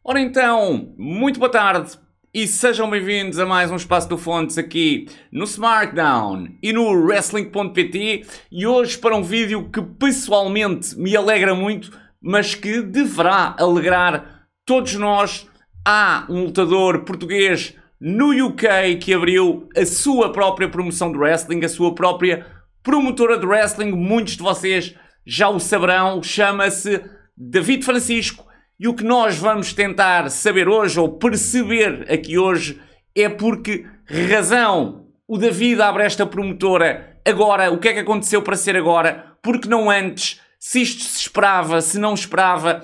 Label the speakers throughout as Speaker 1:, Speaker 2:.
Speaker 1: Ora então, muito boa tarde e sejam bem-vindos a mais um Espaço do Fontes aqui no SmackDown e no Wrestling.pt e hoje para um vídeo que pessoalmente me alegra muito, mas que deverá alegrar todos nós. Há um lutador português no UK que abriu a sua própria promoção de wrestling, a sua própria promotora de wrestling, muitos de vocês já o saberão, chama-se David Francisco. E o que nós vamos tentar saber hoje, ou perceber aqui hoje, é por que razão o David abre esta promotora agora, o que é que aconteceu para ser agora, porque não antes, se isto se esperava, se não esperava,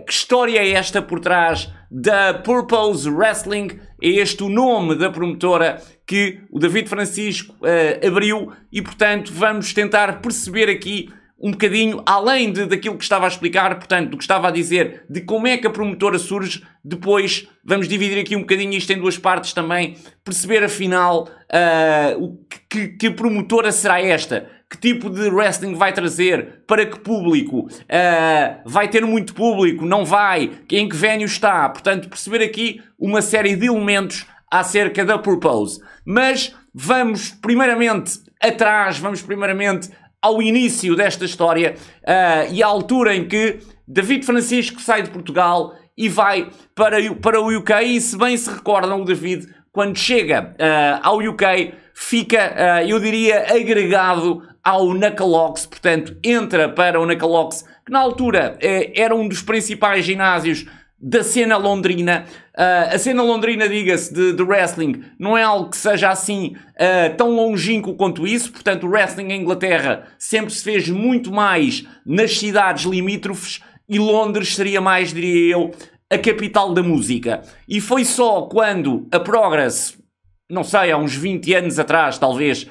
Speaker 1: que história é esta por trás da Purpose Wrestling, é este o nome da promotora que o David Francisco abriu e, portanto, vamos tentar perceber aqui um bocadinho, além daquilo que estava a explicar, portanto, do que estava a dizer, de como é que a promotora surge. Depois vamos dividir aqui um bocadinho isto em duas partes também, perceber afinal que promotora será esta, que tipo de wrestling vai trazer, para que público, vai ter muito público, não vai, em que venue está, portanto, perceber aqui uma série de elementos acerca da Purpose. Mas vamos primeiramente atrás, vamos primeiramente ao início desta história e à altura em que David Francisco sai de Portugal e vai para o UK. E se bem se recordam, o David, quando chega ao UK, fica, eu diria, agregado ao Knuckleox, portanto, entra para o Knuckleox, que na altura era um dos principais ginásios da cena londrina. A cena londrina, diga-se, de wrestling, não é algo que seja assim tão longínquo quanto isso. Portanto, o wrestling em Inglaterra sempre se fez muito mais nas cidades limítrofes e Londres seria mais, diria eu, a capital da música. E foi só quando a Progress, não sei, há uns 20 anos atrás, talvez,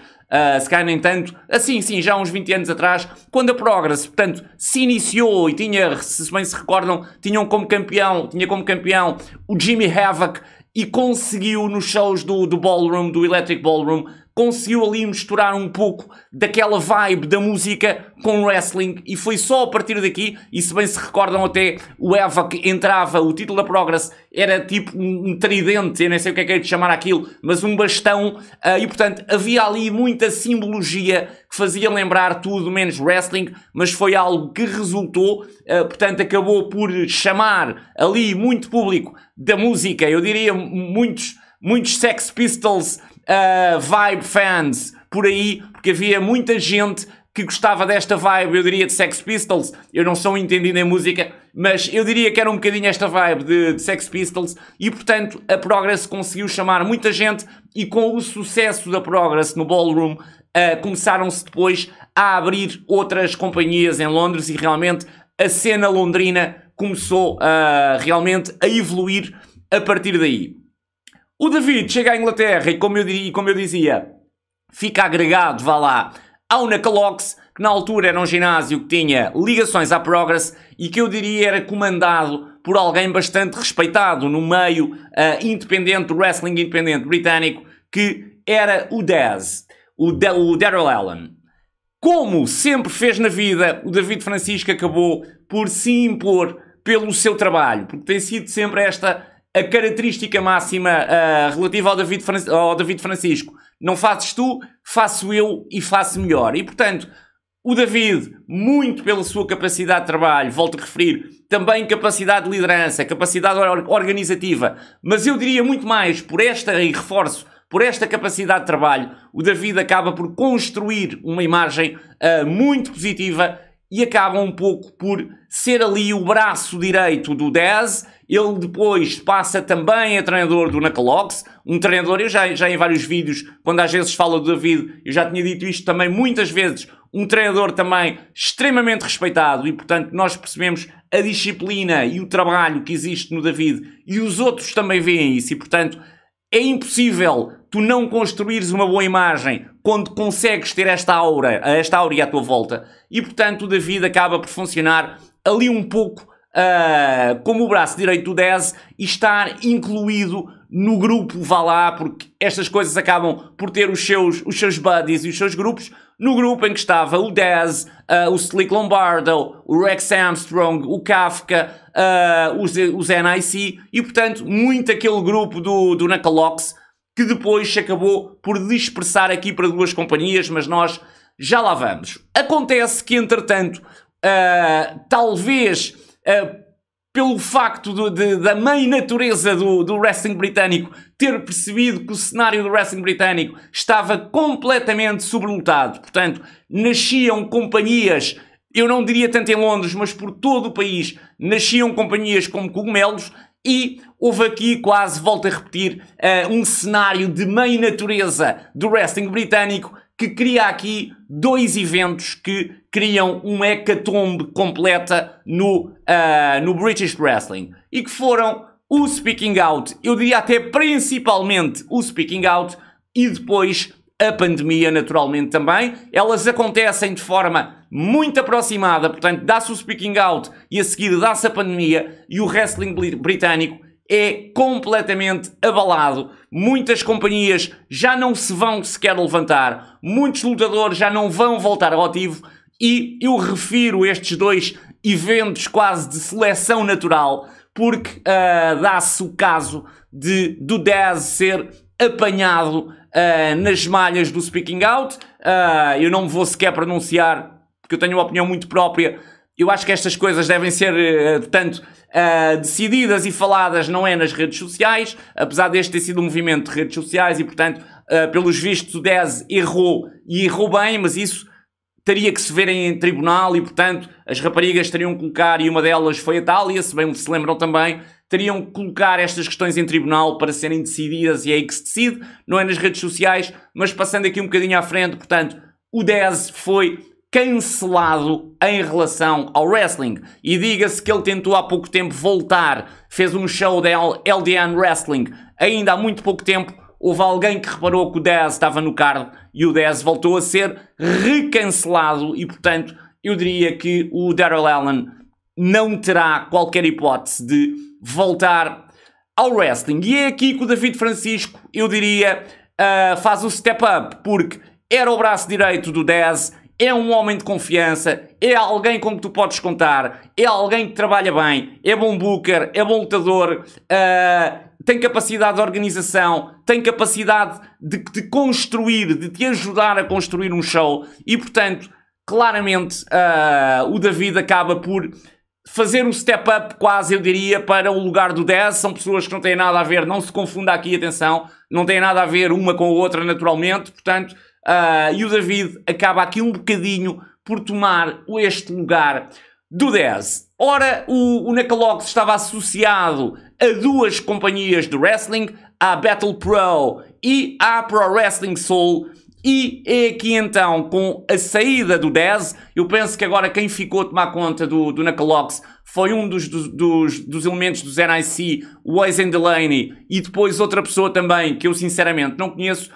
Speaker 1: se calhar nem tanto, assim sim, já há uns 20 anos atrás, quando a Progress, portanto, se iniciou e tinha, se bem se recordam, tinha como campeão o Jimmy Havoc e conseguiu nos shows do Ballroom, do Electric Ballroom, conseguiu ali misturar um pouco daquela vibe da música com wrestling e foi só a partir daqui, e se bem se recordam até, o Havoc entrava, o título da Progress era tipo um tridente, eu nem sei o que é de chamar aquilo, mas um bastão, e portanto havia ali muita simbologia que fazia lembrar tudo menos wrestling, mas foi algo que resultou, portanto acabou por chamar ali muito público da música, eu diria muitos Sex Pistols vibe fans por aí, porque havia muita gente que gostava desta vibe, eu diria, de Sex Pistols. Eu não sou entendido em música, mas eu diria que era um bocadinho esta vibe de Sex Pistols e, portanto, a Progress conseguiu chamar muita gente e com o sucesso da Progress no Ballroom, começaram-se depois a abrir outras companhias em Londres e realmente a cena londrina começou realmente a evoluir a partir daí. O David chega à Inglaterra e, como eu dizia, fica agregado, vá lá, ao Knuckleox, que na altura era um ginásio que tinha ligações à Progress e que eu diria era comandado por alguém bastante respeitado no meio independente, do wrestling independente britânico, que era o Daz, o Darrell Allin. Como sempre fez na vida, o David Francisco acabou por se impor pelo seu trabalho, porque tem sido sempre esta a característica máxima relativa ao David Francisco. Não fazes tu, faço eu e faço melhor. E, portanto, o David, muito pela sua capacidade de trabalho, volto a referir, também capacidade de liderança, capacidade organizativa, mas eu diria muito mais por esta, e reforço, por esta capacidade de trabalho, o David acaba por construir uma imagem muito positiva e acaba um pouco por ser ali o braço direito do Daz. Ele depois passa também a treinador do Knuckleox, um treinador, eu já em vários vídeos, quando às vezes falo do David, eu já tinha dito isto também muitas vezes, um treinador também extremamente respeitado e, portanto, nós percebemos a disciplina e o trabalho que existe no David e os outros também veem isso e, portanto, é impossível tu não construires uma boa imagem quando consegues ter esta aura à tua volta. E, portanto, o David acaba por funcionar ali um pouco como o braço direito do Daz e estar incluído no grupo, vá lá, porque estas coisas acabam por ter os seus buddies e os seus grupos. no grupo em que estava o Daz, o Slick Lombardo, o Rex Armstrong, o Kafka, os NIC e, portanto, muito aquele grupo do Knuckleox que depois se acabou por dispersar aqui para duas companhias, mas nós já lá vamos. Acontece que, entretanto, talvez pelo facto da mãe natureza do wrestling britânico ter percebido que o cenário do wrestling britânico estava completamente sobrelotado. Portanto, nasciam companhias, eu não diria tanto em Londres, mas por todo o país, nasciam companhias como cogumelos e houve aqui, quase, volto a repetir, um cenário de mãe natureza do wrestling britânico que cria aqui dois eventos que criam uma hecatombe completa no British Wrestling. E que foram o Speaking Out, eu diria até principalmente o Speaking Out, e depois a pandemia, naturalmente, também. Elas acontecem de forma muito aproximada, portanto, dá-se o Speaking Out e a seguir dá-se a pandemia, e o wrestling britânico é completamente abalado. Muitas companhias já não se vão sequer levantar, muitos lutadores já não vão voltar ao ativo, e eu refiro estes dois eventos quase de seleção natural, porque dá-se o caso do Daz ser apanhado nas malhas do Speaking Out. Eu não me vou sequer pronunciar, porque eu tenho uma opinião muito própria. Eu acho que estas coisas devem ser, portanto, decididas e faladas, não é nas redes sociais, apesar deste ter sido um movimento de redes sociais e, portanto, pelos vistos o Daz errou e errou bem, mas isso teria que se ver em tribunal e, portanto, as raparigas teriam que colocar, e uma delas foi a Thalia, se bem se lembram também, teriam que colocar estas questões em tribunal para serem decididas, e é aí que se decide, não é nas redes sociais. Mas passando aqui um bocadinho à frente, portanto, o Daz foi cancelado em relação ao wrestling, e diga-se que ele tentou há pouco tempo voltar, fez um show da LDN Wrestling ainda há muito pouco tempo. Houve alguém que reparou que o Daz estava no card e o Daz voltou a ser recancelado, e, portanto, eu diria que o Darrell Allin não terá qualquer hipótese de voltar ao wrestling. E é aqui que o David Francisco, eu diria, faz o step up, porque era o braço direito do Daz, é um homem de confiança, é alguém com que tu podes contar, é alguém que trabalha bem, é bom booker, é bom lutador, tem capacidade de organização, tem capacidade de construir, de te ajudar a construir um show, e, portanto, claramente o David acaba por fazer um step up, quase, eu diria, para o lugar do Daz. São pessoas que não têm nada a ver, não se confunda aqui, atenção, não têm nada a ver uma com a outra, naturalmente, portanto, e o David acaba aqui um bocadinho por tomar este lugar do Daz. Ora, o Knuckleox estava associado a duas companhias de wrestling, à Battle Pro e à Pro Wrestling Soul, e é aqui então, com a saída do Daz, eu penso que agora quem ficou a tomar conta do Knuckleox foi um dos elementos dos NIC, o Aizen Delaney, e depois outra pessoa também que eu sinceramente não conheço.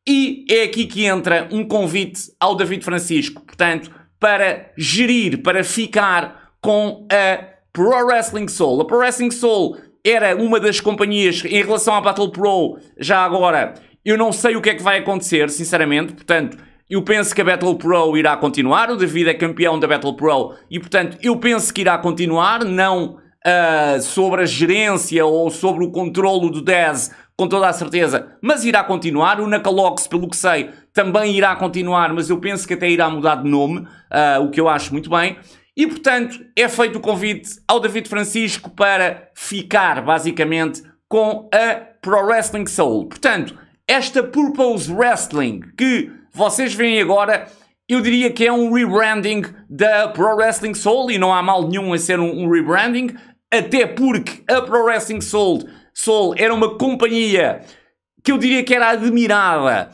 Speaker 1: E é aqui que entra um convite ao David Francisco, portanto, para gerir, para ficar com a Pro Wrestling Soul. A Pro Wrestling Soul era uma das companhias, em relação à Battle Pro, já agora, eu não sei o que é que vai acontecer, sinceramente, portanto, eu penso que a Battle Pro irá continuar, o David é campeão da Battle Pro, e, portanto, eu penso que irá continuar, não sobre a gerência ou sobre o controlo do Daz, com toda a certeza, mas irá continuar. O Knuckleox, pelo que sei, também irá continuar, mas eu penso que até irá mudar de nome, o que eu acho muito bem. E, portanto, é feito o convite ao David Francisco para ficar, basicamente, com a Pro Wrestling Soul. Portanto, esta Purpose Wrestling que vocês veem agora, eu diria que é um rebranding da Pro Wrestling Soul, e não há mal nenhum em ser um rebranding, até porque a Pro Wrestling Soul era uma companhia que eu diria que era admirada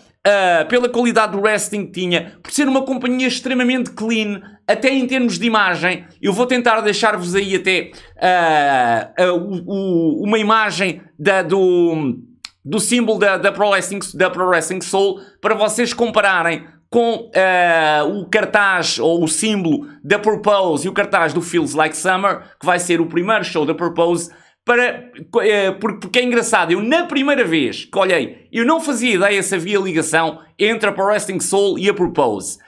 Speaker 1: pela qualidade do wrestling que tinha, por ser uma companhia extremamente clean, até em termos de imagem. Eu vou tentar deixar-vos aí até uma imagem do símbolo da Pro Wrestling Soul, para vocês compararem com o cartaz ou o símbolo da Purpose e o cartaz do Feels Like Summer, que vai ser o primeiro show da Purpose. Porque é engraçado, eu na primeira vez que olhei, eu não fazia ideia se havia ligação entre a Pro Wrestling Soul e a Purpose.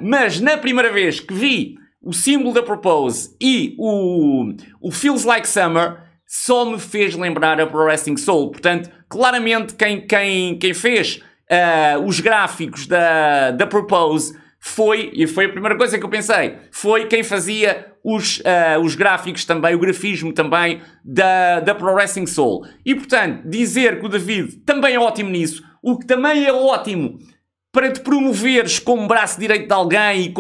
Speaker 1: Mas na primeira vez que vi o símbolo da Purpose e o Feels Like Summer, só me fez lembrar a Pro Wrestling Soul. Portanto, claramente quem fez os gráficos da Purpose foi a primeira coisa que eu pensei, foi quem fazia os gráficos também, o grafismo também da Pro Wrestling Soul. E portanto, dizer que o David também é ótimo nisso, o que também é ótimo para te promoveres como braço direito de alguém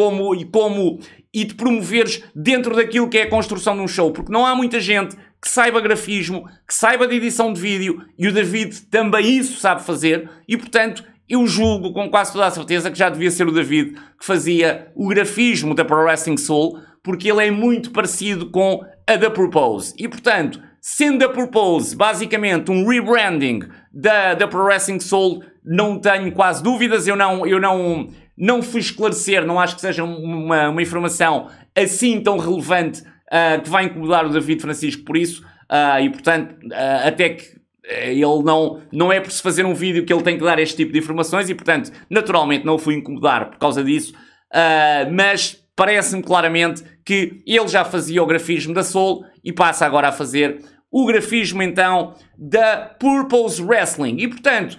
Speaker 1: e te promoveres dentro daquilo que é a construção de um show, porque não há muita gente que saiba grafismo, que saiba de edição de vídeo, e o David também isso sabe fazer, e portanto eu julgo com quase toda a certeza que já devia ser o David que fazia o grafismo da Pro Wrestling Soul, porque ele é muito parecido com a da Purpose. E portanto, sendo a Purpose basicamente um rebranding da Pro Wrestling Soul, não tenho quase dúvidas, eu não fui esclarecer, não acho que seja uma informação assim tão relevante que vai incomodar o David Francisco por isso, e portanto, até que ele não é por se fazer um vídeo que ele tem que dar este tipo de informações e portanto, naturalmente não o fui incomodar por causa disso, mas parece-me claramente que ele já fazia o grafismo da Soul e passa agora a fazer o grafismo então da Purpose Wrestling. E portanto,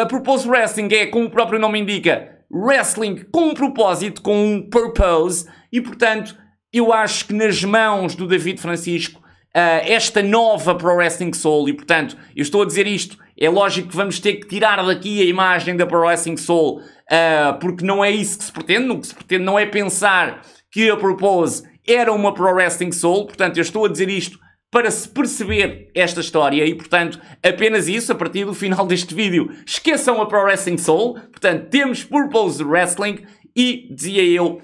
Speaker 1: a Purpose Wrestling é, como o próprio nome indica, wrestling com um propósito, com um purpose, e portanto eu acho que nas mãos do David Francisco esta nova Pro Wrestling Soul, e portanto eu estou a dizer isto, é lógico que vamos ter que tirar daqui a imagem da Pro Wrestling Soul, porque não é isso que se pretende. O que se pretende não é pensar que a Purpose era uma Pro Wrestling Soul, portanto eu estou a dizer isto para se perceber esta história e, portanto, apenas isso, a partir do final deste vídeo, esqueçam a Pro Wrestling Soul, portanto, temos Purpose Wrestling e, dizia eu,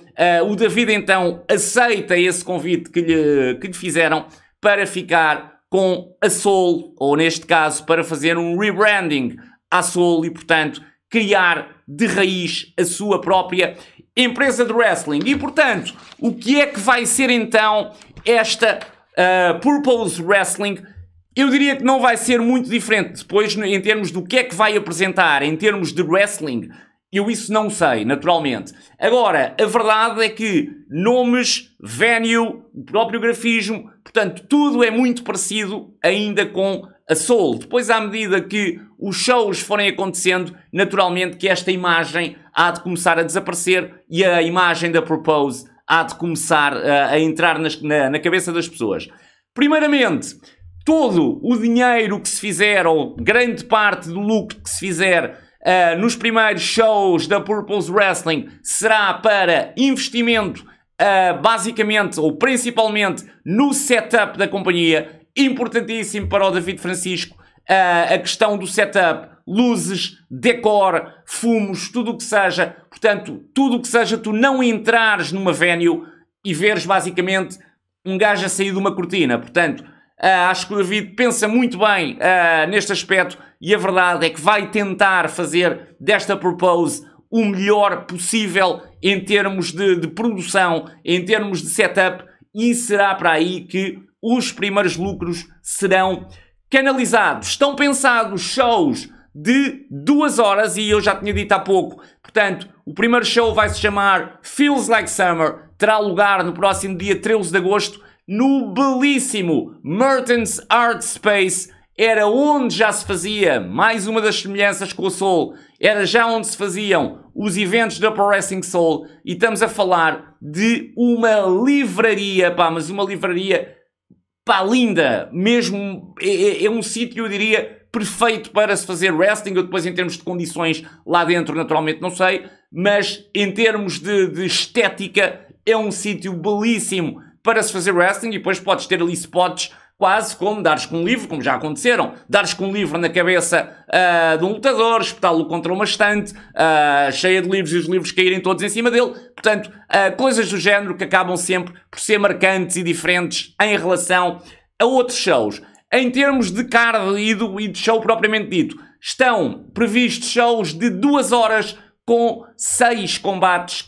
Speaker 1: o David então aceita esse convite que lhe fizeram para ficar com a Soul, ou neste caso, para fazer um rebranding à Soul e, portanto, criar de raiz a sua própria empresa de wrestling. E, portanto, o que é que vai ser então esta Purpose Wrestling? Eu diria que não vai ser muito diferente depois em termos do que é que vai apresentar, em termos de wrestling. Eu isso não sei, naturalmente. Agora, a verdade é que nomes, venue, o próprio grafismo, portanto, tudo é muito parecido ainda com a Soul. Depois, à medida que os shows forem acontecendo, naturalmente que esta imagem há de começar a desaparecer e a imagem da Purpose há de começar a entrar na cabeça das pessoas. Primeiramente, todo o dinheiro que se fizer, ou grande parte do lucro que se fizer nos primeiros shows da Purpose Wrestling será para investimento, basicamente ou principalmente no setup da companhia. Importantíssimo para o David Francisco a questão do setup, luzes, decor, fumos, tudo o que seja. Portanto, tudo o que seja tu não entrares numa venue e veres basicamente um gajo a sair de uma cortina. Portanto, acho que o David pensa muito bem neste aspecto e a verdade é que vai tentar fazer desta Purpose o melhor possível em termos de produção, em termos de setup, e será para aí que os primeiros lucros serão canalizados. Estão pensados shows de 2 horas e eu já tinha dito há pouco, portanto, o primeiro show vai se chamar Feels Like Summer, terá lugar no próximo dia 13 de agosto no belíssimo Mertens Art Space. Era onde já se fazia, mais uma das semelhanças com a Soul, era já onde se faziam os eventos da Pro Wrestling Soul, e estamos a falar de uma livraria, pá, mas uma livraria, pá, linda, mesmo, é um sítio, eu diria, perfeito para se fazer wrestling. Eu depois, em termos de condições lá dentro, naturalmente não sei, mas em termos de estética, é um sítio belíssimo para se fazer wrestling. E depois podes ter ali spots quase como dares com um livro, como já aconteceram, dares com um livro na cabeça de um lutador, espetá-lo contra uma estante cheia de livros e os livros caírem todos em cima dele. Portanto, coisas do género que acabam sempre por ser marcantes e diferentes em relação a outros shows. Em termos de card e de show propriamente dito, estão previstos shows de 2 horas com 6 combates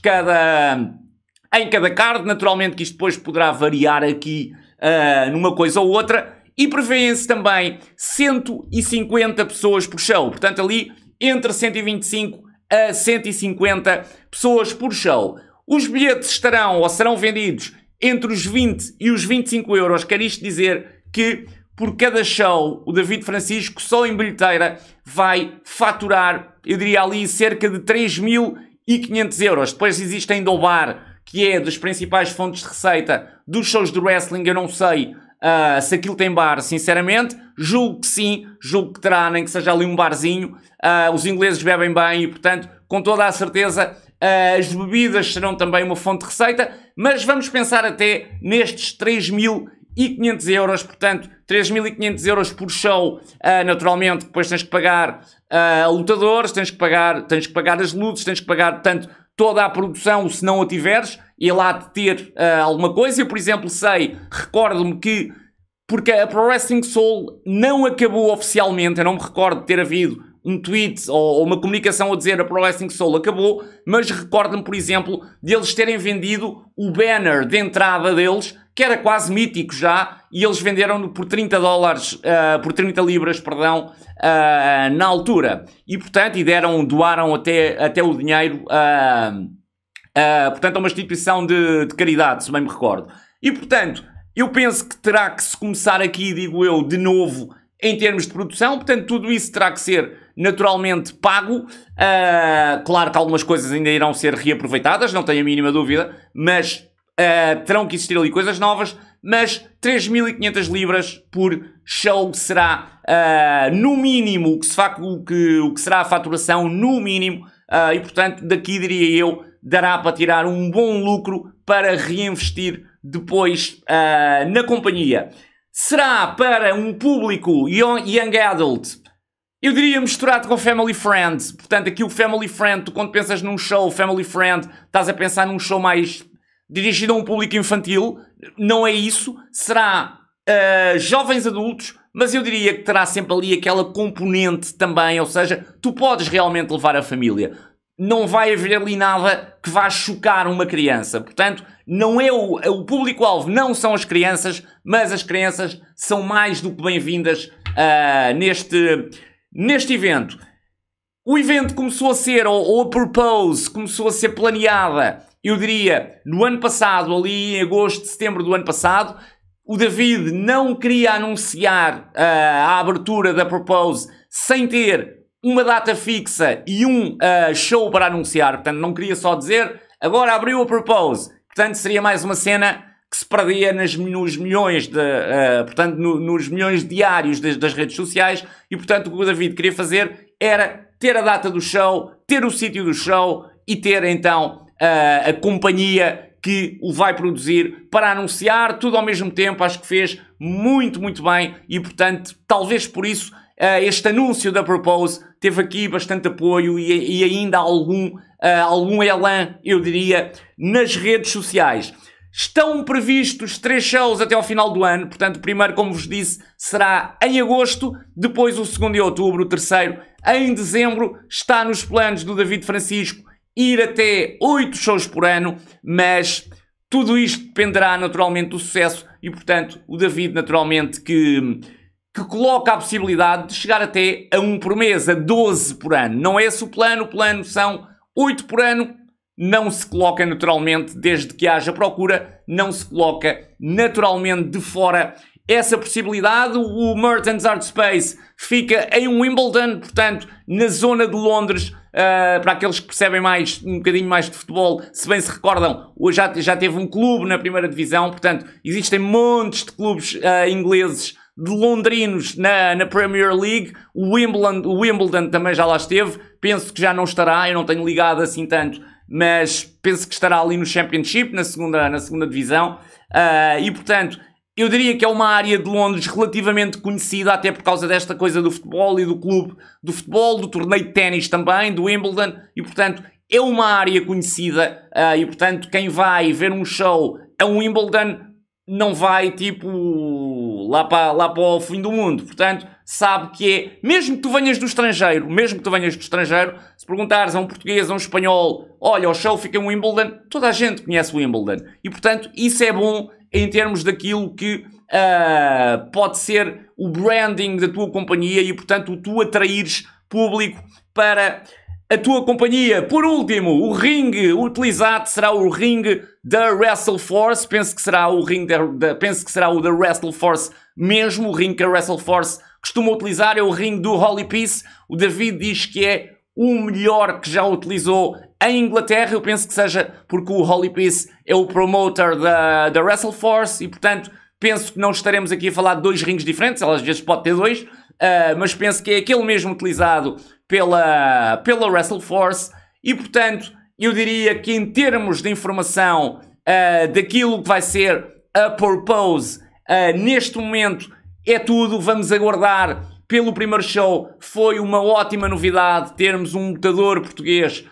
Speaker 1: em cada card. Naturalmente que isto depois poderá variar aqui numa coisa ou outra, e prevêem-se também 150 pessoas por show, portanto ali entre 125 a 150 pessoas por show. Os bilhetes estarão ou serão vendidos entre os 20 e os 25 euros. Quer isto dizer que por cada show o David Francisco só em bilheteira vai faturar, eu diria ali, cerca de 3.500 euros. Depois existe ainda o bar, que é das principais fontes de receita dos shows de wrestling. Eu não sei se aquilo tem bar, sinceramente. Julgo que sim, julgo que terá, nem que seja ali um barzinho. Os ingleses bebem bem e, portanto, com toda a certeza, as bebidas serão também uma fonte de receita. Mas vamos pensar até nestes 3.500 euros, portanto, 3.500 euros por show. Naturalmente, depois tens que pagar a lutadores, tens que pagar as luzes, tens que pagar, portanto, toda a produção, se não a tiveres, e lá de ter alguma coisa. Eu, por exemplo, recordo-me que, porque a Pro Wrestling Soul não acabou oficialmente, eu não me recordo de ter havido um tweet ou uma comunicação a dizer a Pro Wrestling Soul acabou, mas recordo-me, por exemplo, de eles terem vendido o banner de entrada deles, que era quase mítico já, e eles venderam-no por 30 dólares, por 30 libras, perdão, na altura. E, portanto, doaram até o dinheiro, portanto, a uma instituição de caridade, se bem me recordo. E, portanto, eu penso que terá que se começar aqui, digo eu, de novo, em termos de produção. Portanto, tudo isso terá que ser naturalmente pago. Claro que algumas coisas ainda irão ser reaproveitadas, não tenho a mínima dúvida, mas terão que existir ali coisas novas. Mas 3.500 libras por show será, no mínimo, o que será a faturação, no mínimo. E, portanto, daqui, diria eu, dará para tirar um bom lucro para reinvestir depois na companhia. Será para um público young adult, eu diria misturado com family friend. Portanto, aqui o family friend, tu quando pensas num show family friend, estás a pensar num show mais dirigido a um público infantil. Não é isso. Será jovens adultos, mas eu diria que terá sempre ali aquela componente também, ou seja, tu podes realmente levar a família. Não vai haver ali nada que vá chocar uma criança. Portanto, não é o público-alvo não são as crianças, mas as crianças são mais do que bem-vindas neste evento. O evento começou a ser, ou a purpose, começou a ser planeada, eu diria, no ano passado, ali em agosto, setembro do ano passado. O David não queria anunciar a abertura da purpose sem ter uma data fixa e um show para anunciar. Portanto, não queria só dizer, agora abriu a purpose. Portanto, seria mais uma cena que se perdia nos milhões nos milhões diários das redes sociais. E, portanto, o que o David queria fazer era ter a data do show, ter o sítio do show e ter, então, a companhia que o vai produzir para anunciar tudo ao mesmo tempo. Acho que fez muito, muito bem e, portanto, talvez por isso este anúncio da Purpose teve aqui bastante apoio e ainda algum elan, eu diria, nas redes sociais. Estão previstos 3 shows até ao final do ano. Portanto, o primeiro, como vos disse, será em agosto, depois o segundo em outubro, o terceiro em dezembro. Está nos planos do David Francisco ir até 8 shows por ano, mas tudo isto dependerá naturalmente do sucesso e, portanto, o David naturalmente que coloca a possibilidade de chegar até a 1 por mês, a 12 por ano. Não é esse o plano são 8 por ano. Não se coloca naturalmente, desde que haja procura, não se coloca naturalmente de fora essa possibilidade. O Mertens Art Space fica em Wimbledon, portanto, na zona de Londres. Para aqueles que percebem um bocadinho mais de futebol, se bem se recordam, hoje já teve um clube na primeira divisão, portanto, existem montes de clubes ingleses, de londrinos na Premier League. O Wimbledon também já lá esteve, penso que já não estará, eu não tenho ligado assim tanto, mas penso que estará ali no Championship, na segunda divisão, e portanto, eu diria que é uma área de Londres relativamente conhecida, até por causa desta coisa do futebol e do clube do futebol, do torneio de ténis também, do Wimbledon, e portanto é uma área conhecida, e portanto quem vai ver um show a Wimbledon não vai tipo lá para o fim do mundo. Portanto, sabe que é, mesmo que tu venhas do estrangeiro, se perguntares a um português, a um espanhol, olha, o show fica em Wimbledon, toda a gente conhece o Wimbledon. E portanto, isso é bom em termos daquilo que pode ser o branding da tua companhia e portanto tu atraires público para a tua companhia. Por último, o ringue utilizado será o ringue da WrestleForce. Penso que será o ringue penso que será o da WrestleForce mesmo. O ringue que a WrestleForce costuma utilizar é o ringue do Holy Peace. O David diz que é o melhor que já utilizou em Inglaterra. Eu penso que seja porque o Holy Peace é o promoter da WrestleForce e, portanto, penso que não estaremos aqui a falar de dois rings diferentes. Às vezes pode ter dois, mas penso que é aquele mesmo utilizado pela WrestleForce e, portanto, eu diria que em termos de informação daquilo que vai ser a Purpose, neste momento é tudo. Vamos aguardar pelo primeiro show. Foi uma ótima novidade termos um lutador português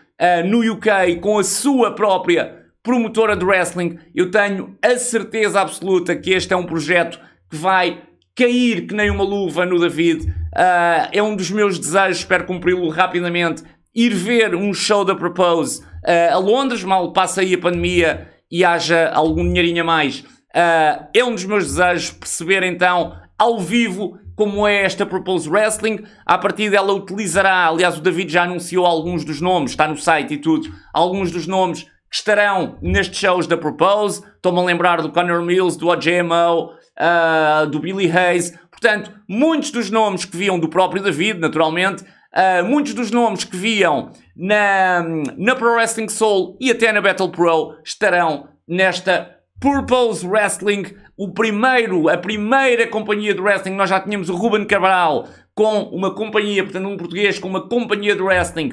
Speaker 1: no UK com a sua própria promotora de wrestling. Eu tenho a certeza absoluta que este é um projeto que vai cair que nem uma luva no David. É um dos meus desejos, espero cumpri-lo rapidamente, ir ver um show da Purpose a Londres, mal passa aí a pandemia e haja algum dinheirinho a mais. É um dos meus desejos perceber então ao vivo como é esta Purpose Wrestling. A partir dela utilizará, aliás o David já anunciou alguns dos nomes, está no site e tudo, alguns dos nomes que estarão nestes shows da Purpose. Estou-me a lembrar do Connor Mills, do OJMO, do Billy Hayes. Portanto, muitos dos nomes que viam do próprio David, naturalmente, muitos dos nomes que viam na Pro Wrestling Soul e até na Battle Pro estarão nesta Purpose Wrestling. A primeira companhia de wrestling. Nós já tínhamos o Ruben Cabral com uma companhia, portanto um português com uma companhia de wrestling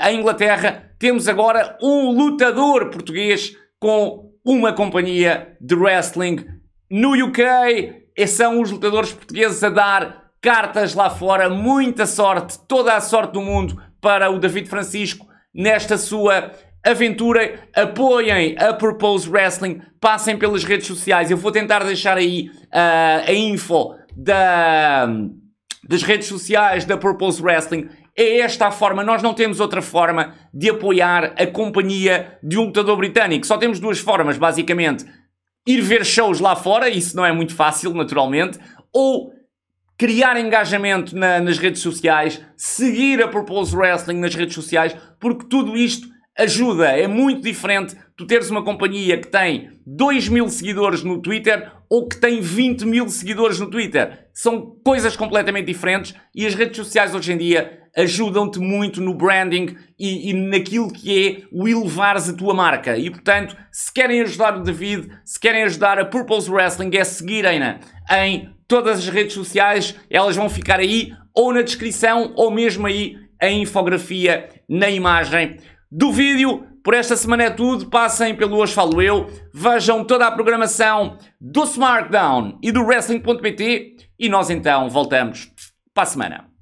Speaker 1: em Inglaterra. Temos agora um lutador português com uma companhia de wrestling no UK. E são os lutadores portugueses a dar cartas lá fora. Muita sorte, toda a sorte do mundo para o David Francisco nesta sua aventura. Apoiem a Purpose Wrestling, passem pelas redes sociais. Eu vou tentar deixar aí a info das redes sociais da Purpose Wrestling. É esta a forma, nós não temos outra forma de apoiar a companhia de um lutador britânico. Só temos duas formas, basicamente. Ir ver shows lá fora, isso não é muito fácil, naturalmente, ou criar engajamento nas redes sociais, seguir a Purpose Wrestling nas redes sociais, porque tudo isto ajuda. É muito diferente tu teres uma companhia que tem 2.000 seguidores no Twitter ou que tem 20.000 seguidores no Twitter. São coisas completamente diferentes e as redes sociais hoje em dia ajudam-te muito no branding e naquilo que é o elevares a tua marca. E, portanto, se querem ajudar o David, se querem ajudar a Purpose Wrestling, é seguirem-na em todas as redes sociais. Elas vão ficar aí ou na descrição ou mesmo aí a infografia na imagem do vídeo. Por esta semana é tudo. Passem pelo Hoje Falo Eu, vejam toda a programação do SmackDown e do Wrestling.pt e nós então voltamos para a semana.